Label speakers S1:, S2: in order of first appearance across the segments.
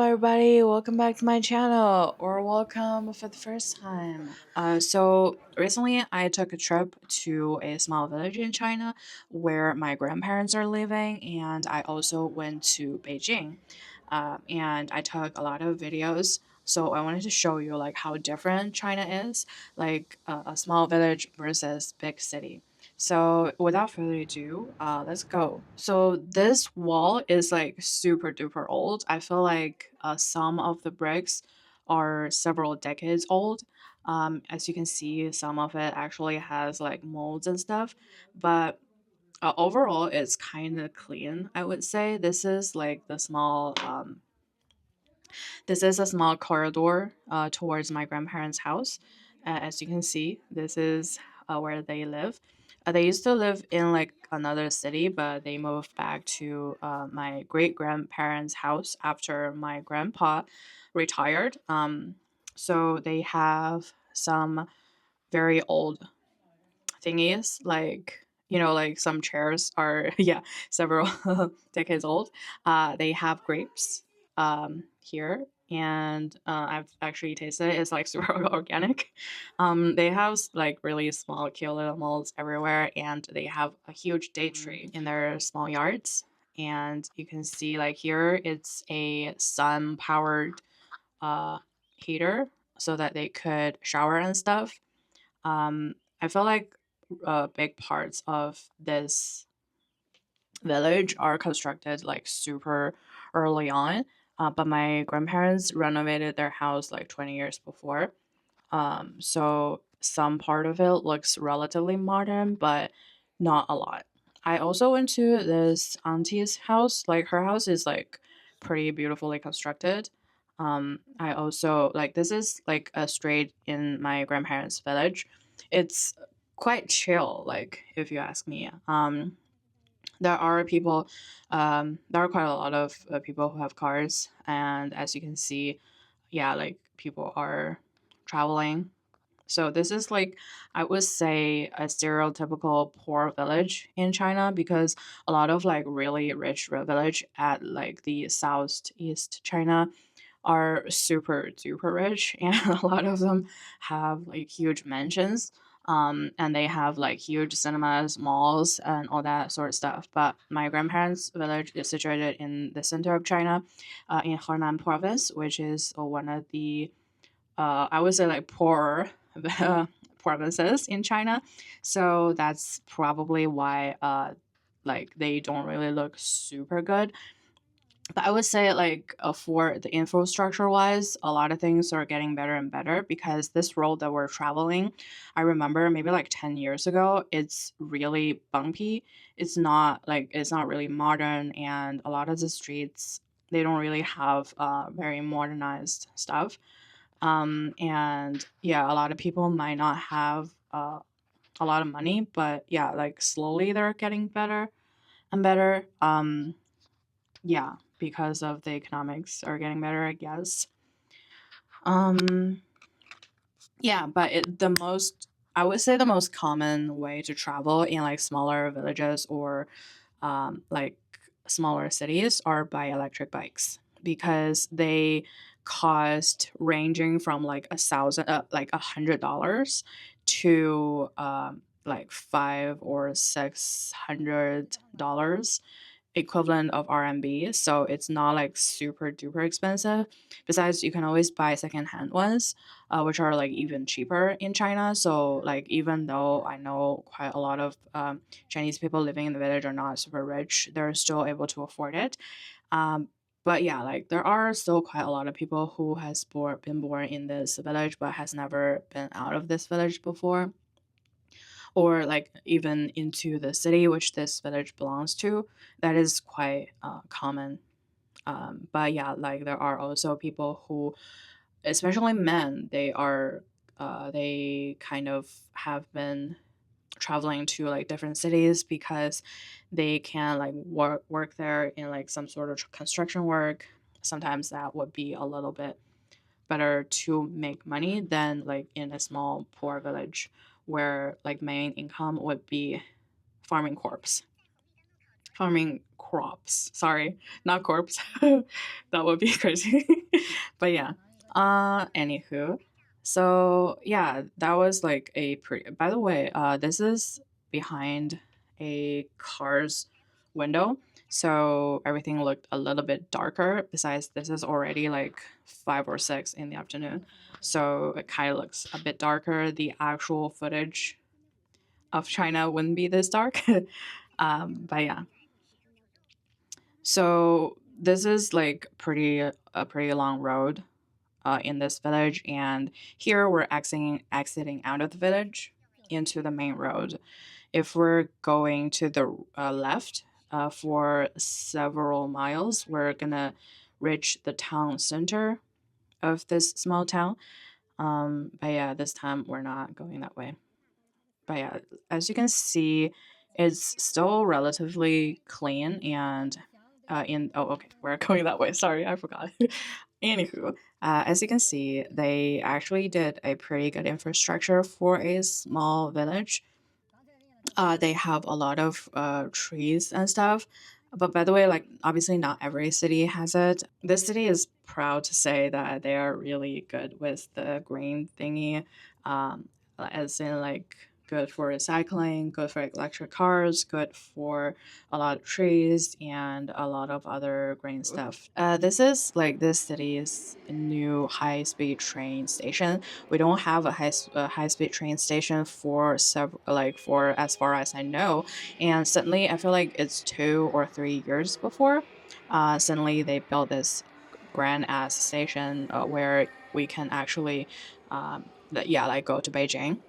S1: everybody. Welcome back to my channel, or welcome for the first time. So recently I took a trip to a small village in China where my grandparents are living, and I also went to Beijing. And I took a lot of videos. So I wanted to show you like how different China is, like a small village versus big city. So without further ado, let's go. So this wall is like super duper old. I feel like some of the bricks are several decades old. As you can see, some of it actually has like molds and stuff, but overall it's kind of clean. I would say this is a small corridor towards my grandparents' house. As you can see, this is where they live. They used to live in like another city, but they moved back to my great grandparents' house after my grandpa retired. So they have some very old thingies, like like some chairs are yeah several decades old. They have grapes here, and I've actually tasted it. It's like super organic. They have like really small cute little molds everywhere, and they have a huge date tree in their small yards. And you can see like here it's a sun powered uh heater so that they could shower and stuff. I feel like big parts of this village are constructed like super early on, but my grandparents renovated their house like 20 years before. So some part of it looks relatively modern, but not a lot. I also went to this auntie's house. Like her house is like pretty beautifully constructed. I also like this is like a street in my grandparents' village. It's quite chill, like if you ask me. There are people, there are quite a lot of people who have cars, and as you can see, yeah, like people are traveling. So this is like I would say a stereotypical poor village in China, because a lot of like really rich village at like the southeast China are super duper rich, and a lot of them have like huge mansions. And they have like huge cinemas, malls, and all that sort of stuff. But my grandparents' village is situated in the center of China, in Henan province, which is one of the I would say like poorer provinces in China. So that's probably why like they don't really look super good. But I would say like for the infrastructure wise, a lot of things are getting better and better, because this road that we're traveling, I remember maybe like 10 years ago, it's really bumpy. It's not really modern, and a lot of the streets they don't really have very modernized stuff. And yeah, a lot of people might not have a lot of money, but yeah, like slowly they're getting better and better. Yeah, because of the economics are getting better, I guess. Um, yeah, but the most, I would say the most common way to travel in like smaller villages or like smaller cities are by electric bikes, because they cost ranging from like like $100 to like $500 or $600 equivalent of RMB. So it's not like super duper expensive. Besides, you can always buy secondhand ones, which are like even cheaper in China. So like even though I know quite a lot of Chinese people living in the village are not super rich, they're still able to afford it. Um, but yeah, like there are still quite a lot of people who been born in this village but has never been out of this village before, or like even into the city which this village belongs to. That is quite common. But yeah, like there are also people who, especially men, they kind of have been traveling to like different cities because they can like work there in like some sort of construction work. Sometimes that would be a little bit better to make money than like in a small poor village where like main income would be farming crops. farming crops. Sorry, not corpse. That would be crazy. But yeah. Anywho, so yeah, that was like a pretty. By the way, this is behind a car's window, so everything looked a little bit darker. Besides, this is already like 5 or 6 in the afternoon, so it kind of looks a bit darker. The actual footage of China wouldn't be this dark. But yeah, so this is like pretty a pretty long road in this village, and here we're exiting out of the village into the main road. If we're going to the left for several miles, we're gonna reach the town center of this small town. But yeah, this time we're not going that way. But yeah, as you can see, it's still relatively clean and in oh okay, we're going that way. Sorry, I forgot. Anywho, as you can see, they actually did a pretty good infrastructure for a small village. They have a lot of trees and stuff. But by the way, like obviously not every city has it. This city is proud to say that they are really good with the green thingy, as in like good for recycling, good for electric cars, good for a lot of trees and a lot of other green stuff. This is like this city's new high speed train station. We don't have a high speed train station for several like for as far as I know, and suddenly I feel like it's 2 or 3 years before. Suddenly they built this grand ass station where we can actually, yeah, like go to Beijing.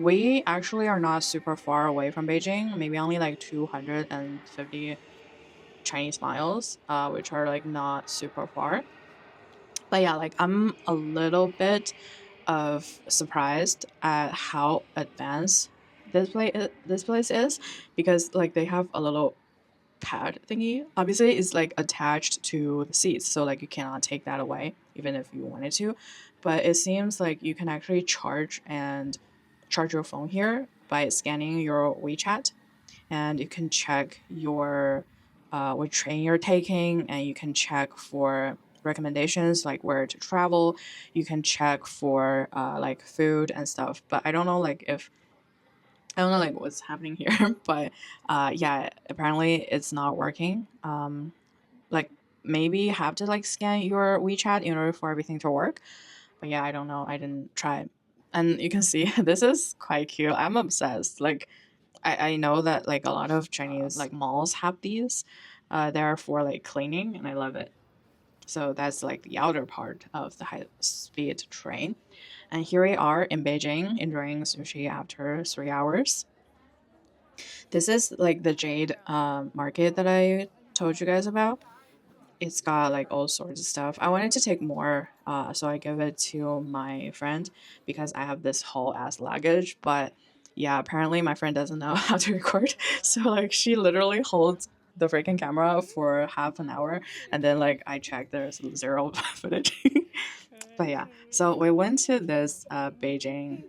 S1: We actually are not super far away from Beijing, maybe only like 250 Chinese miles, which are like not super far. But yeah, like I'm a little bit of surprised at how advanced this place is, because like they have a little pad thingy. Obviously, it's like attached to the seats, so like you cannot take that away even if you wanted to. But it seems like you can actually charge your phone here by scanning your WeChat, and you can check your what train you're taking, and you can check for recommendations like where to travel. You can check for like food and stuff. But I don't know like what's happening here. But yeah, apparently it's not working. Like maybe you have to like scan your WeChat in order for everything to work. But yeah, I don't know. I didn't try. And you can see this is quite cute. I'm obsessed. Like I know that like a lot of Chinese like malls have these. They're for like cleaning, and I love it. So that's like the outer part of the high speed train. And here we are in Beijing enjoying sushi after 3 hours. This is like the Jade Market that I told you guys about. It's got like all sorts of stuff. I wanted to take more, so I give it to my friend because I have this whole ass luggage. But yeah, apparently my friend doesn't know how to record, so like she literally holds the freaking camera for half an hour, and then like I check there's zero footage. But yeah, so we went to this Beijing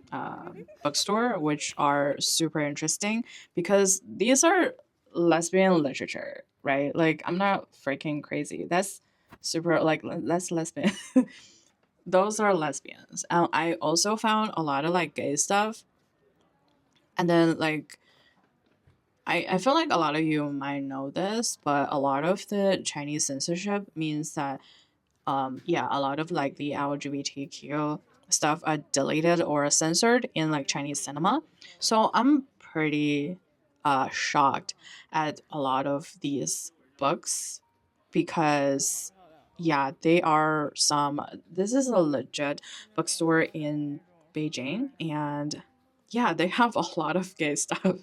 S1: bookstore, which are super interesting because these are lesbian literature, right? Like, I'm not freaking crazy. That's super, like, that's lesbian. Those are lesbians. I also found a lot of like gay stuff. And then, like, I feel like a lot of you might know this, but a lot of the Chinese censorship means that yeah, a lot of like the LGBTQ stuff are deleted or censored in like Chinese cinema. So I'm pretty shocked at a lot of these books because yeah, they are some this is a legit bookstore in Beijing, and yeah, they have a lot of gay stuff.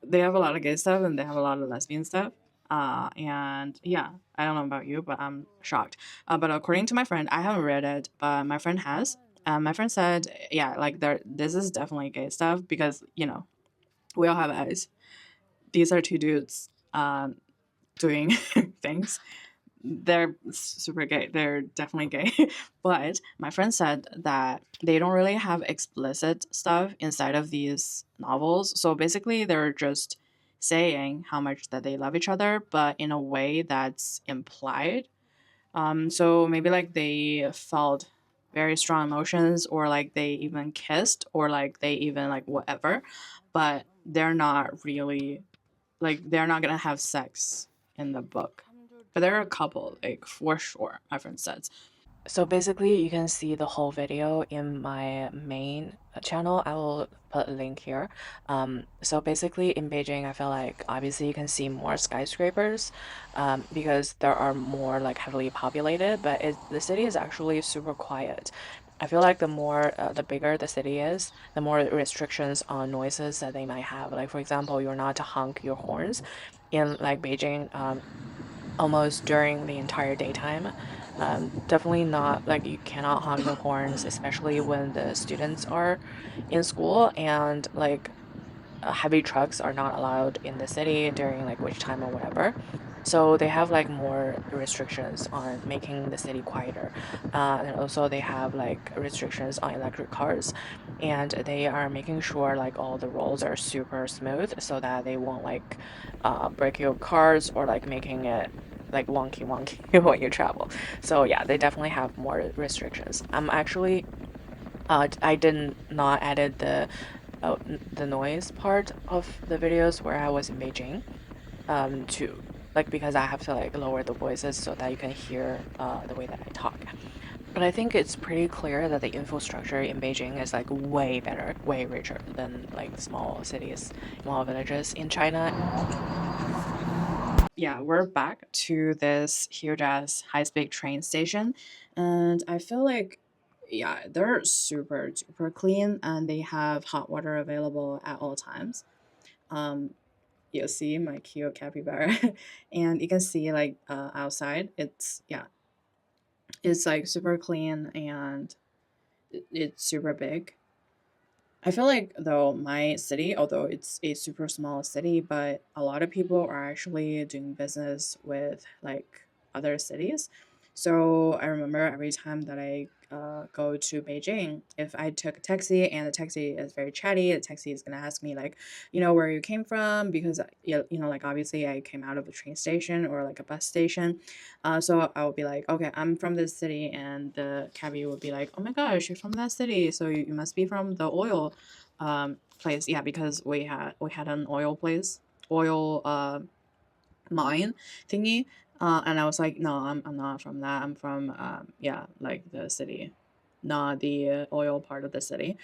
S1: They have a lot of gay stuff and they have a lot of lesbian stuff. And yeah, I don't know about you, but I'm shocked. But according to my friend, I haven't read it, but my friend has. My friend said, yeah, like this is definitely gay stuff because we all have eyes. These are two dudes doing things. They're super gay. They're definitely gay. But my friend said that they don't really have explicit stuff inside of these novels. So basically, they're just saying how much that they love each other, but in a way that's implied. So maybe like they felt very strong emotions, or like they even kissed, or like they even like whatever, but they're not really like they're not gonna have sex in the book. But they're a couple, like for sure, my friend says. So basically, you can see the whole video in my main channel. I will put a link here. So basically, in Beijing, I feel like obviously you can see more skyscrapers, because there are more like heavily populated. But the city is actually super quiet. I feel like the bigger the city is, the more restrictions on noises that they might have. Like for example, you're not to honk your horns in like Beijing. Almost during the entire daytime. Definitely not like you cannot honk the horns, especially when the students are in school, and like heavy trucks are not allowed in the city during like which time or whatever. So they have like more restrictions on making the city quieter. And also they have like restrictions on electric cars, and they are making sure like all the roads are super smooth so that they won't like break your cars or like making it like wonky wonky when you travel. So yeah, they definitely have more restrictions. I'm actually I did not edit the noise part of the videos where I was in Beijing, to like because I have to like lower the voices so that you can hear the way that I talk. But I think it's pretty clear that the infrastructure in Beijing is like way better, way richer than like small cities, small villages in China. Yeah, we're back to this huge ass high speed train station, and I feel like yeah, they're super super clean, and they have hot water available at all times. Um, you'll see my cute capybara, and you can see like outside. It's yeah, it's like super clean, and it's super big. I feel like though my city, although it's a super small city, but a lot of people are actually doing business with like other cities. So I remember every time that I go to Beijing, if I took a taxi and the taxi is very chatty, the taxi is gonna ask me like, where you came from, because like obviously I came out of a train station or like a bus station. So I would be like, okay, I'm from this city, and the cabbie would be like, oh my gosh, you're from that city, so you must be from the oil place. Yeah, because we had an oil place, oil mine thingy. And I was like, no, I'm not from that. I'm from yeah, like the city, not the oil part of the city.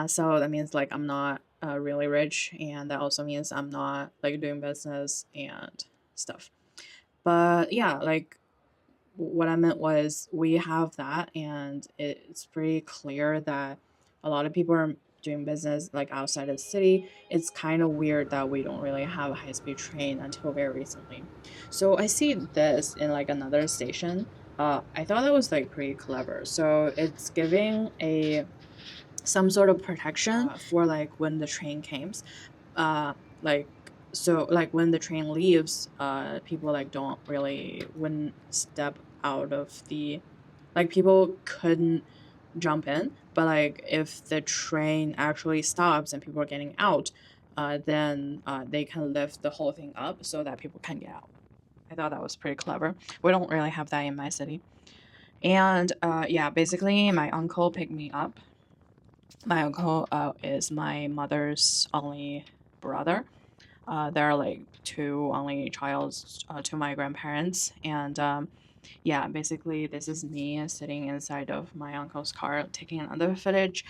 S1: So that means like I'm not really rich, and that also means I'm not like doing business and stuff. But yeah, like what I meant was we have that, and it's pretty clear that a lot of people are doing business like outside of the city. It's kind of weird that we don't really have a high speed train until very recently. So I see this in like another station. I thought that was like pretty clever. So it's giving a some sort of protection for like when the train comes, like so like when the train leaves, people like don't really wouldn't step out of the like people couldn't jump in, but like if the train actually stops and people are getting out, then they can lift the whole thing up so that people can get out. I thought that was pretty clever. We don't really have that in my city. And yeah, basically my uncle picked me up. My uncle is my mother's only brother. There are like two only childs to my grandparents, and yeah, basically this is me sitting inside of my uncle's car taking another footage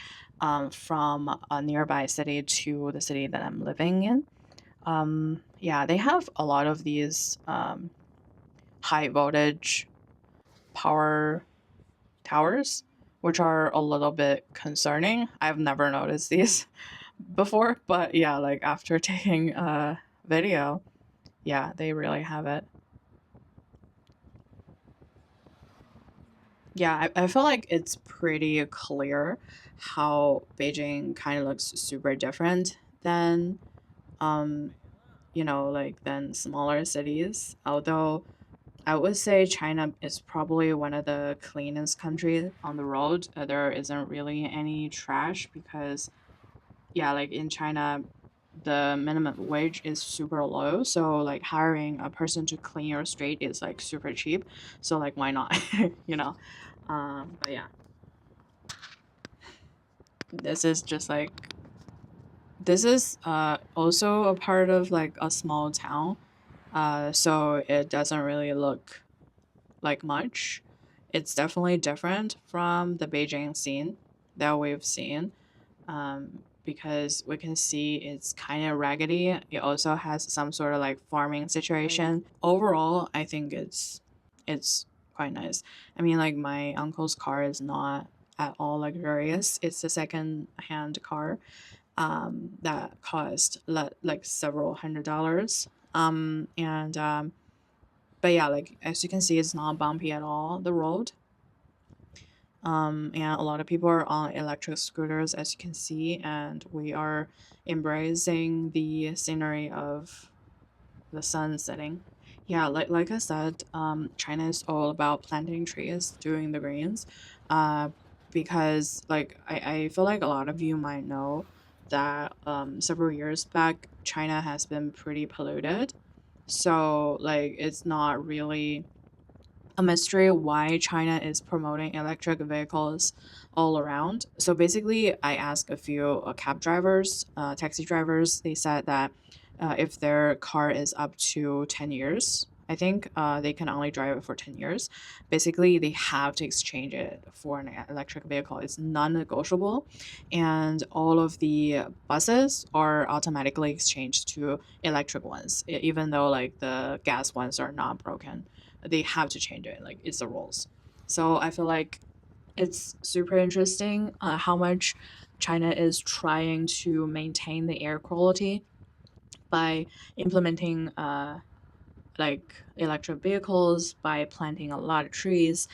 S1: from a nearby city to the city that I'm living in. Yeah, they have a lot of these high voltage power towers, which are a little bit concerning. I've never noticed these before, but yeah, like after taking a video, yeah, they really have it. Yeah, I feel like it's pretty clear how Beijing kind of looks super different than, um, like than smaller cities. Although I would say China is probably one of the cleanest countries on the road. There isn't really any trash because, yeah, like in China, the minimum wage is super low, so like hiring a person to clean your street is like super cheap. So like why not? you know. But yeah, this is just like this is also a part of like a small town. So it doesn't really look like much. It's definitely different from the Beijing scene that we've seen, because we can see it's kind of raggedy. It also has some sort of like farming situation. Overall, I think it's quite nice. I mean, like my uncle's car is not at all luxurious. It's a second hand car that cost like several $100s. And but yeah, like as you can see, it's not bumpy at all, the road. And a lot of people are on electric scooters, as you can see, and we are embracing the scenery of the sun setting. Yeah, like I said, China is all about planting trees, doing the greens, uh, because like I feel like a lot of you might know that several years back China has been pretty polluted, so like it's not really a mystery why China is promoting electric vehicles all around. So basically, I asked a few cab drivers, taxi drivers. They said that if their car is up to 10 years, I think they can only drive it for 10 years. Basically, they have to exchange it for an electric vehicle. It's non negotiable. And all of the buses are automatically exchanged to electric ones, even though like the gas ones are not broken. They have to change it, like it's the rules. So I feel like it's super interesting how much China is trying to maintain the air quality by implementing like electric vehicles, by planting a lot of trees,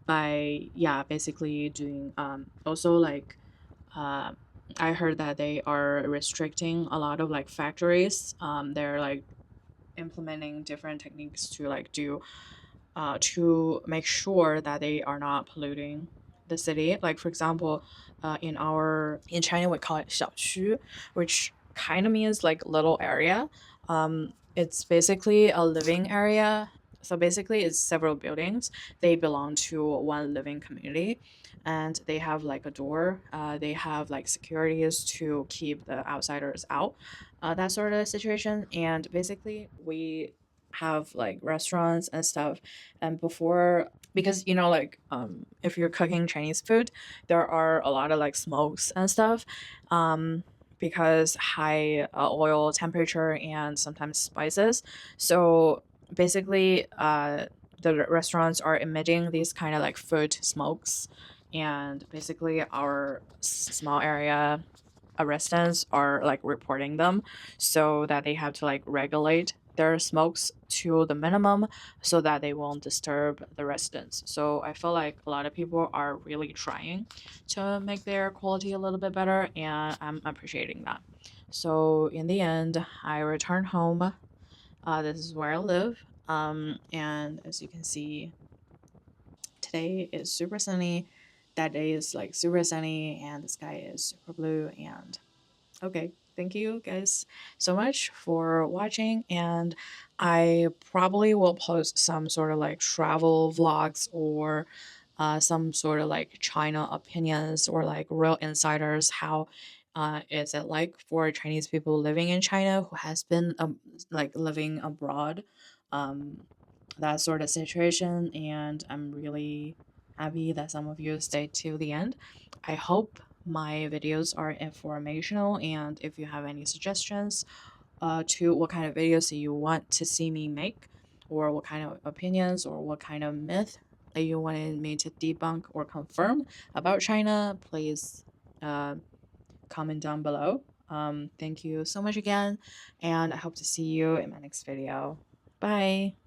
S1: by yeah basically doing also like uh, I heard that they are restricting a lot of like factories. They're like implementing different techniques to like do to make sure that they are not polluting the city. Like for example, in China we call it 小区, which kind of means like little area. It's basically a living area. So basically, it's several buildings. They belong to one living community, and they have like a door. They have like securities to keep the outsiders out. That sort of situation. And basically, we have like restaurants and stuff, and before, because like if you're cooking Chinese food, there are a lot of like smokes and stuff, because high oil temperature and sometimes spices. So basically the restaurants are emitting these kind of like food smokes, and basically our small area residents are like reporting them, so that they have to like regulate their smokes to the minimum so that they won't disturb the residents. So I feel like a lot of people are really trying to make their quality a little bit better, and I'm appreciating that. So in the end, I returned home. This is where I live. And as you can see, today is super sunny. That day is like super sunny, and the sky is super blue. And okay, thank you guys so much for watching, and I probably will post some sort of like travel vlogs or some sort of like China opinions or like real insiders. How is it like for Chinese people living in China who has been like living abroad? Um, that sort of situation, and I'm really happy that some of you stayed to the end. I hope my videos are informational, and if you have any suggestions to what kind of videos that you want to see me make, or what kind of opinions or what kind of myth that you wanted me to debunk or confirm about China, please comment down below. Thank you so much again, and I hope to see you in my next video. Bye.